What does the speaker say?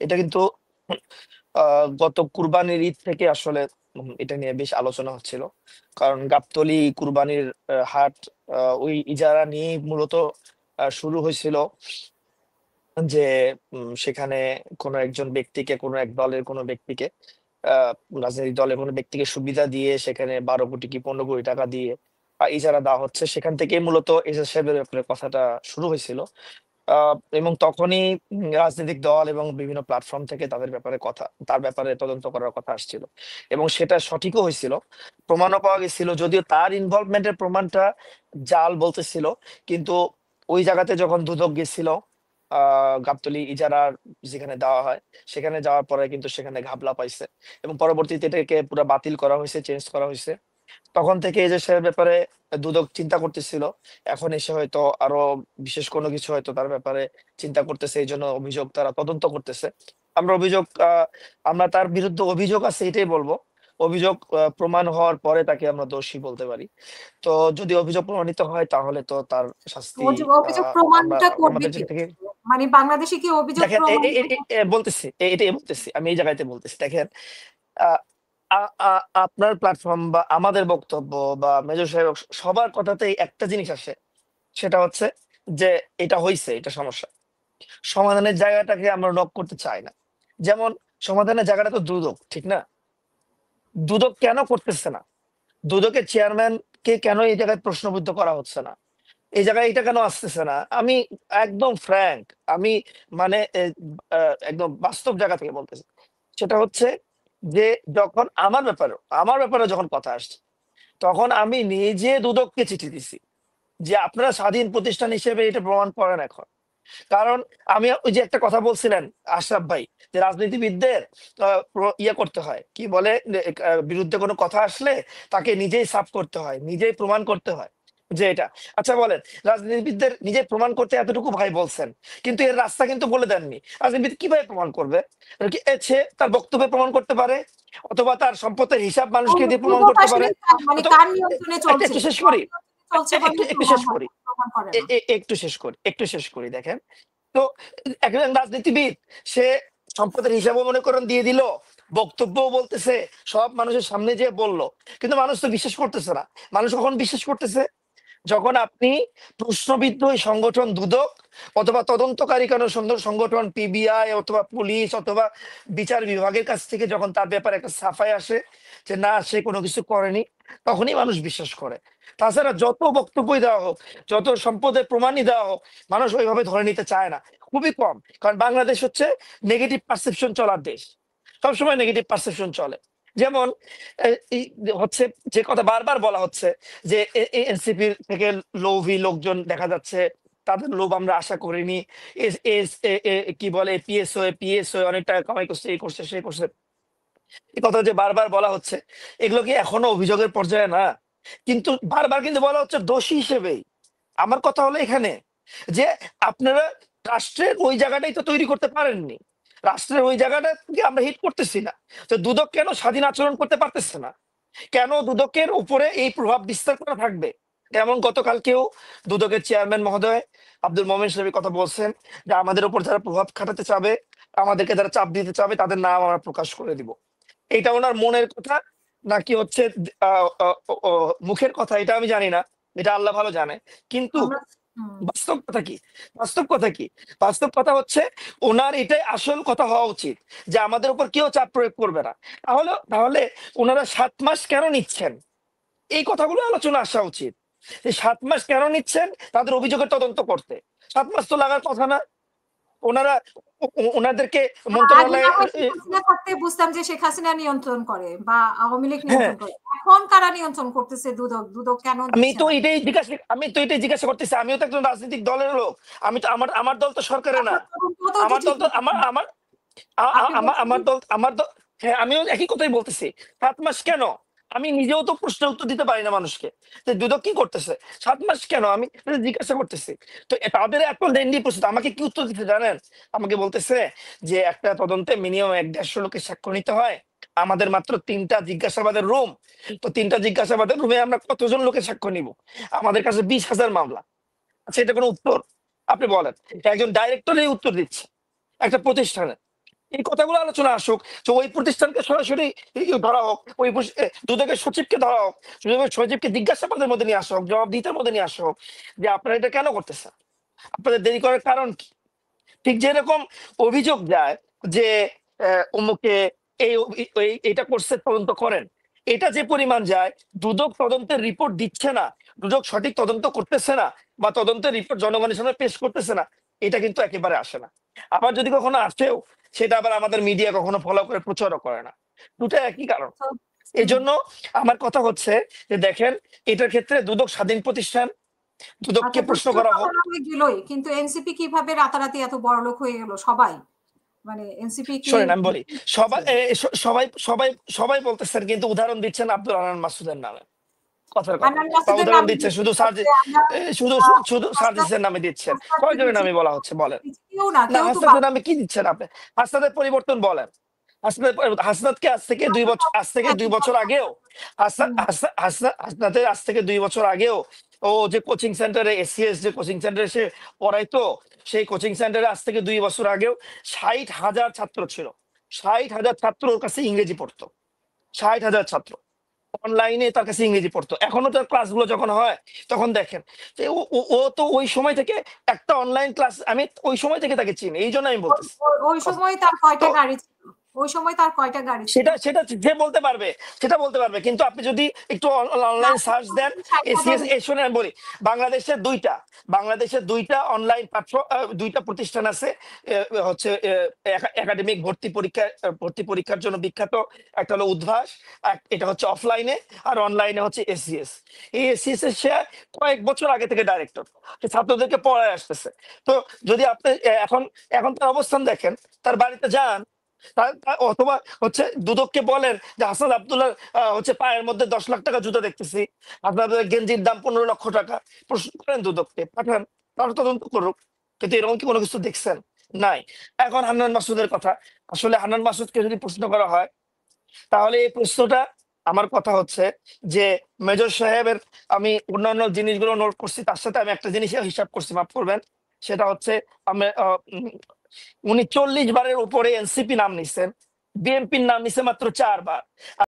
এটা কিন্তু গত কুরবানির ঈদ থেকে আসলে এটা নিয়ে বেশ আলোচনা হচ্ছিল। কারণ গাবতলী কুরবানির হাট ওই ইজারা নিয়েই মূলত শুরু হয়েছিল যে সেখানে কোনো একজন ব্যক্তিকে, কোনো এক দলের কোনো ব্যক্তিকে, আহ রাজনৈতিক দলের কোনো ব্যক্তিকে সুবিধা দিয়ে সেখানে 12 কোটি কি 15 কোটি টাকা দিয়ে ইজারা দেওয়া হচ্ছে। সেখান থেকেই মূলত এজাজ সাহেবের ব্যাপারে কথাটা শুরু হয়েছিল। এবং তখনই রাজনৈতিক দল এবং বিভিন্ন প্ল্যাটফর্ম থেকে তার ব্যাপারে তদন্ত করার কথা আসছিল, এবং সেটা সঠিকও হয়েছিল। প্রমাণও পাওয়া গেছিল, যদিও তার ইনভলভমেন্টের প্রমাণটা জাল বলতেছিল। কিন্তু ওই জায়গাতে যখন দুদক গেছিল, গাবতলী ইজারার যেখানে দেওয়া হয়, সেখানে যাওয়ার পরে কিন্তু সেখানে ঘাবলা পাইছে, এবং পরবর্তীতে এটাকে পুরো বাতিল করা হয়েছে, চেঞ্জ করা হয়েছে। তখন থেকে এই যে সে ব্যাপারে দুদক চিন্তা করতেছিল। এখন এসে হয়তো আরো বিশেষ কোনো কিছু হয়তো তার ব্যাপারে চিন্তা করতেছে, এই জন্য অভিযোগ তারা তদন্ত করতেছে। আমরা অভিযোগ আমরা তার বিরুদ্ধে অভিযোগ আছে এটাই বলবো। অভিযোগ প্রমাণ হওয়ার পরে তাকে আমরা দোষী বলতে পারি। তো যদি অভিযোগ প্রমাণিত হয় তাহলে তো তার শাস্তি অভিযোগ আমরা প্রমাণটা করবে আমাদের কে? থেকে। মানে বাংলাদেশে কি অভিযোগ দেখেন প্রমাণ? বলতেছি, এটাই বলতেছি, আমি এই জায়গাতে বলতেছি। দেখেন, আহ, আপনার প্ল্যাটফর্ম বা আমাদের বক্তব্য বা মেজর সাহেব সবার কথাতেই একটা জিনিস আসে, সেটা হচ্ছে যে এটা হইছে, এটা সমস্যা। সমাধানের জায়গাটাকে আমরা নক করতে চাই না। যেমন সমাধানের জায়গাটা তো দুদক, ঠিক না? দুদক কেন করতেছে না? দুদকের চেয়ারম্যান কে কেন এই জায়গায় প্রশ্নবিদ্ধ করা হচ্ছে না? এই জায়গায় এটা কেন আসতেছে না? আমি একদম ফ্র্যাঙ্ক, আমি মানে একদম বাস্তব জায়গা থেকে বলতেছি। সেটা হচ্ছে যে যখন আমার ব্যাপারে যখন কথা আসছে, তখন আমি নিজে দুদককে চিঠি দিছি যে আপনারা স্বাধীন প্রতিষ্ঠান হিসেবে এটা প্রমাণ করেন এখন। কারণ আমি ওই যে একটা কথা বলছিলেন আশরাফ ভাই, যে রাজনীতিবিদদের ইয়ে করতে হয়, কি বলে, বিরুদ্ধে কোনো কথা আসলে তাকে নিজেই সাফ করতে হয়, নিজেই প্রমাণ করতে হয় যে এটা। আচ্ছা বলেন, রাজনীতিবিদদের নিজে প্রমাণ করতে এতটুকু ভাই বলছেন, কিন্তু এর রাস্তা কিন্তু বলে দেননি। রাজনীতিবিদ কিভাবে প্রমাণ করবে? সে তার বক্তব্যে প্রমাণ করতে পারে, অথবা তার সম্পদের হিসাব মানুষকে দিয়ে প্রমাণ দুদক করতে পারে, আসলে মানে অথবা কার নিয়ন্ত্রণে একটা চলছে? একটু শেষ কার করি, নিয়ন্ত্রণে চলছে একটু বলে একটু প্রমাণ শেষ হয় করি, না, প্রমাণ করে না। একটু শেষ করি দেখেন। তো একজন রাজনীতিবিদ, সে সম্পদের হিসাবও মনে করেন দিয়ে দিল, বক্তব্যও বলতেছে, সব মানুষের সামনে যে বললো, কিন্তু মানুষ তো বিশ্বাস করতেছে না। মানুষ কখন বিশ্বাস করতেছে? যখন আপনি প্রশ্নবিদ্ধ ওই সংগঠন দুদক, অথবা তদন্তকারী কোনো সংগঠন পিবিআই অথবা পুলিশ অথবা বিচার বিভাগের কাছ থেকে যখন তার ব্যাপারে একটা সাফাই আসে যে না, সে কোনো কিছু করেনি, তখনই মানুষ বিশ্বাস করে। তাছাড়া যত বক্তব্যই দেওয়া হোক, যত সম্পদের প্রমাণই দেওয়া হোক, মানুষ ওইভাবে ধরে নিতে চায় না, খুবই কম। কারণ বাংলাদেশ হচ্ছে নেগেটিভ পারসেপশন চলার দেশ, সবসময় নেগেটিভ পারসেপশন চলে। যেমন এই হচ্ছে, যে কথা বারবার বলা হচ্ছে যে এনসিপির থেকে লোভী লোকজন দেখা যাচ্ছে, তাদের লোভ আমরা আশা করিনি। এস এস কি বলে, পিএসও অনেক টাকা কামাই করছে, এই করছে, সেই করছে, এই কথা যে বারবার বলা হচ্ছে, এগুলো কি এখনো অভিযোগের পর্যায়ে না? কিন্তু বারবার কিন্তু বলা হচ্ছে দোষী হিসেবেই। আমার কথা হলো এখানে যে আপনারা রাষ্ট্রের ওই জায়গাটাই তো তৈরি করতে পারেননি। রাষ্ট্রের ওই জায়গাটা আমরা হিট করতেছি না। তো দুদক কেন স্বাধীন আচরণ করতে পারতেছে না? কেন দুদকের উপরে এই প্রভাব বিস্তার করা থাকবে? যেমন গতকালকেও দুদকের চেয়ারম্যান মহোদয় আব্দুল মোমেন সাহেবের কথা বলছেন যে আমাদের উপর যারা প্রভাব খাটাতে চাবে, আমাদেরকে যারা চাপ দিতে চাবে, তাদের নাম আমরা প্রকাশ করে দিব। এটা ওনার মনের কথা নাকি হচ্ছে মুখের কথা, এটা আমি জানি না, এটা আল্লাহ ভালো জানে। কিন্তু আমরা হুম। বাস্তব কথা কি? বাস্তব কথা কি? বাস্তব কথা হচ্ছে ওনার এটাই আসল কথা হওয়া উচিত, যে আমাদের উপর কেউ চাপ প্রয়োগ করবে না। তাহলে ওনারা 7 মাস কেন নিচ্ছেন? এই কথাগুলো আলোচনা আসা উচিত। যে 7 মাস কেন নিচ্ছেন তাদের অভিযোগের তদন্ত করতে? 7 মাস তো লাগার কথা না। ওনারা ওনাদেরকে আগে মন্ত্রণালয়ে না হয় শেখ হাসিনা থাকতে বুঝতাম যে শেখ হাসিনা নিয়ন্ত্রণ করে বা আওয়ামী লীগ হ্যাঁ, নিয়ন্ত্রণ করে। এখন কারা নিয়ন্ত্রণ করতেছে? দুদক। দুদক কেন দিচ্ছে না? আমি তো এটাই জিজ্ঞাসা করতেছি। আমিও তো একজন রাজনৈতিক দলের লোক। আমি তো আমার আমার দল তো সরকারে না। আপনার তদন্ত তো আমার দল ঠিক তো হচ্ছে আমার না। আমার আপনি বলছেন আমার দল। হ্যাঁ, আমিও একই কথাই বলতেছি। 7 মাস কেন? আমি নিজেও তো প্রশ্নের উত্তর দিতে পারি না মানুষকে, যে দুদক কি করতেছে 7 মাস কেন, আমি এটা জিজ্ঞাসা করতেছি। তো তাদের এত লেন্দি প্রশ্ন, আমাকে কি উত্তর দিতে জানেন? আমাকে বলতেছে যে একটা তদন্তে মিনিমাম 1-150 লোকের সাক্ষ্য নিতে হয়, আমাদের মাত্র 3টা জিজ্ঞাসাবাদের রুম। তো 3টা জিজ্ঞাসাবাদের রুমে আমরা কতজন লোকের সাক্ষ্য নিব? আমাদের কাছে 20,000 মামলা। আচ্ছা, এটা কোনো উত্তর? আপনি বলেন। একজন ডাইরেক্টর এই উত্তর দিচ্ছে একটা প্রতিষ্ঠানে। এই কথাগুলো আলোচনা আসুক, যে ওই প্রতিষ্ঠানকে সরাসরি ধরা হোক, ওই দুদকের সচিবকে ধরা হোক, দুদকের সচিবকে জিজ্ঞাসাবাদের মধ্যে নিয়ে আসা হোক, জবাবদিহিতার মধ্যে নিয়ে আসা হোক, যে আপনারা এটা কেন করতেছেন, আপনাদের দেরি করার কারণ কি। ঠিক যেরকম অভিযোগ যায় যে অমুকে এটা করছে, তদন্ত করেন, এটা যে পরিমাণ যায়, দুদক তদন্তের রিপোর্ট দিচ্ছে না, দুদক সঠিক তদন্ত করতেছে না, বা তদন্তের রিপোর্ট জনগণের সামনে পেশ করতেছে না, এটা কিন্তু একেবারে আসে না। আবার যদি কখনো আসেও, সেটা আবার আমাদের মিডিয়া কখনো ফলো করে প্রচারও করে না। দুটো একই কারণ। তো এই জন্য আমার কথা হচ্ছে যে দেখেন, এটার ক্ষেত্রে দুদক স্বাধীন প্রতিষ্ঠান, দুদককে আচ্ছা, প্রশ্ন দুদকের করা কথা হোক। না হয়ে গেলই, কিন্তু এনসিপি কিভাবে রাতারাতি এত বড়লোক হয়ে গেল সবাই? মানে এনসিপি কি শোনেন আমি বলি, সবাই সবাই সবাই সবাই বলতেছেন, কিন্তু উদাহরণ দিচ্ছেন আব্দুল হান্নান মাসুদের নামে, কথার কথা, হান্নান বা মাসুদের উদাহরণ নামে দিচ্ছেন শুধু দিচ্ছে হচ্ছে আমরা শুধু শুধু হাসনাত সার্জিসের নামে দিচ্ছেন। হাসনাতকে কয়জনের দিচ্ছি, নামে বলা হচ্ছে বলেন? কেউ না, না, কেউ তো হাসনাতের নামে কি দিচ্ছেন আপনি? হাসনাতের পরিবর্তন বলেন। হাসনাতকে আজ থেকে 2 বছর, আজ থেকে 2 বছর আগেও, হাসনাতের আজ থেকে 2 বছর আগেও ও যে কোচিং সেন্টারে, এসিএস যে কোচিং সেন্টারে সে পড়াইতো, সেই কোচিং সেন্টারে আজ থেকে 2 বছর আগেও 60,000 ছাত্র ছিল। 60,000 ছাত্র ওর কাছে ইংরেজি পড়তো। 60,000 ছাত্র অনলাইনে তার কাছে ইংরেজি পড়তো। এখনো তার ক্লাসগুলো যখন হয়, তখন দেখেন যে ও তো ওই সময় থেকে একটা অনলাইন ক্লাস, আমি ওই সময় থেকে তাকে চিনি, এই জন্য আমি বলতেছি ওই কথা। সময় তার কয়টা তো গাড়ি ছিল? ওই সময় তার কয়টা গাড়ি ছিল? সেটা সেটা যে বলতে পারবে, সেটা বলতে পারবে, কিন্তু আপনি যদি একটু অনলাইন সার্চ দেন, এসিএস, 60,000 শুনে আমি বলি, বাংলাদেশের দুইটা বাংলাদেশের দুইটা অনলাইন প্ল্যাটফর্ম, দুইটা প্রতিষ্ঠান আছে, হচ্ছে একাডেমিক ভর্তি পরীক্ষার জন্য বিখ্যাত। একটা হলো উদ্ভাস, এটা হচ্ছে অফলাইনে, আর অনলাইনে হচ্ছে এসিএস। এই এসিএস এর সে কয়েক বছর আগে থেকে ডাইরেক্টর, সে ছাত্রদেরকে পড়ায় আসতেছে। তো যদি আপনি এখন এখন তার অবস্থান দেখেন, তার বাড়িতে যান, অথবা হচ্ছে দুদককে বলেন যে হাসান আব্দুল্লাহ হচ্ছে পায়ের মধ্যে 10 লাখ টাকা জুতা দেখতেছি, আপনাদের গেঞ্জির দাম 15 লক্ষ টাকা, প্রশ্ন করেন দুদককে, পাঠান, তারা তদন্ত করুক। কিন্তু এরকম কি কোনো কিছু দেখছেন? নাই। এখন হান্নান মাসুদের কথা, আসলে হান্নান মাসুদকে যদি প্রশ্ন করা হয়, তাহলে এই প্রশ্নটা, আমার কথা হচ্ছে যে মেজর সাহেবের, আমি অন্যান্য জিনিসগুলো নোট করছি, তার সাথে আমি একটা জিনিস হিসাব করছি, মাফ করবেন, সেটা হচ্ছে আমি উনি 40 বারের উপরে এনসিপি নাম নিছেন, বিএনপির নাম নিছে মাত্র 4 বার।